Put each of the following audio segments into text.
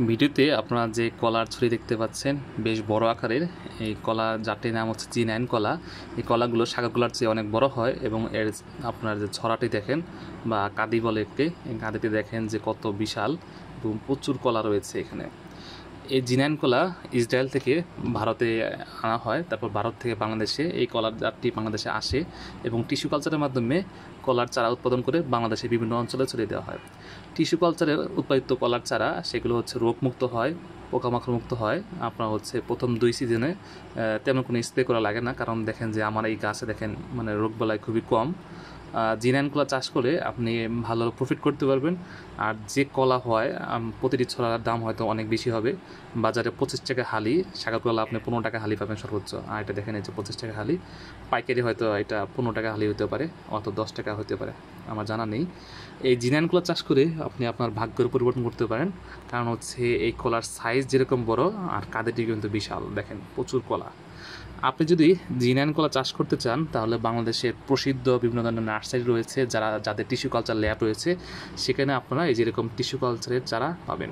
ভিডিওতে আপনারা যে কলার ছড়ি দেখতে পাচ্ছেন বেশ বড় আকারের, এই কলা জাতটির নাম হচ্ছে G9 কলা। এই কলাগুলো শাকাগুলার চেয়ে অনেক বড় হয় এবং এর আপনার যে ছড়াটি দেখেন বা কাঁদি বলে একে, এই কাঁদিটি দেখেন যে কত বিশাল এবং প্রচুর কলা রয়েছে এখানে। এই G9 কলা ইসরায়েল থেকে ভারতে আনা হয়, তারপর ভারত থেকে বাংলাদেশে এই কলার জাতটি বাংলাদেশে আসে এবং টিস্যু কালচারের মাধ্যমে কলার চারা উৎপাদন করে বাংলাদেশের বিভিন্ন অঞ্চলে ছড়িয়ে দেওয়া হয়। টিস্যু কালচারে উৎপাদিত কলার চারা সেগুলো হচ্ছে রোগমুক্ত হয়, পোকামাকড় মুক্ত হয়। আপনার হচ্ছে প্রথম 2 সিজনে তেমন কোনো স্প্রে করা লাগে না, কারণ দেখেন যে আমার এই গাছে দেখেন মানে রোগবালাই খুবই কম। G9 কলা চাষ করে আপনি ভালো প্রফিট করতে পারবেন। আর যে কলা হয় প্রতিটি ছড়ার দাম হয়তো অনেক বেশি হবে, বাজারে 25 টাকা হালি, শাকা কলা আপনি 15 টাকা হালি পাবেন সর্বোচ্চ। আর এটা দেখেন এই যে 25 টাকা হালি, পাইকারি হয়তো এটা 15 টাকা হালি হতে পারে, অত 10 টাকা হতে পারে, আমার জানা নেই। এই G9 কলা চাষ করে আপনি আপনার ভাগ্যের পরিবর্তন করতে পারেন, কারণ হচ্ছে এই কলার সাইজ যেরকম বড় আর কাঁদিটি কিন্তু বিশাল, দেখেন প্রচুর কলা। আপনি যদি G9 কলা চাষ করতে চান তাহলে বাংলাদেশের প্রসিদ্ধ বিভিন্ন ধরনের নার্সারি রয়েছে, যাদের টিস্যু কালচার ল্যাব রয়েছে, সেখানে আপনারা এই যেরকম টিস্যু কালচারের চারা পাবেন।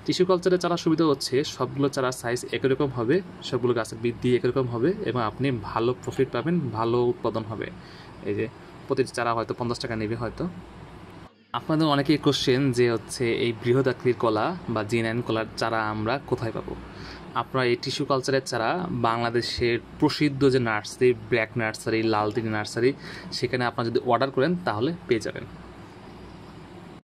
টিস্যু কালচারের চারা সুবিধা হচ্ছে সবগুলো চারার সাইজ একই রকম হবে, সবগুলো গাছের বৃদ্ধি একই রকম হবে এবং আপনি ভালো প্রফিট পাবেন, ভালো উৎপাদন হবে। এই যে প্রতিটি চারা হয়তো 50 টাকা নেবে হয়তো। আপনাদের অনেকেই কোশ্চেন যে হচ্ছে এই বৃহদাকৃতির কলা বা G9 কলার চারা আমরা কোথায় পাবো? আপনারা এই টিস্যু কালচারের চারা বাংলাদেশের প্রসিদ্ধ যে nursery, black nursery, Laldighi nursery, সেখানে আপনারা যদি অর্ডার করেন তাহলে পেয়ে যাবেন।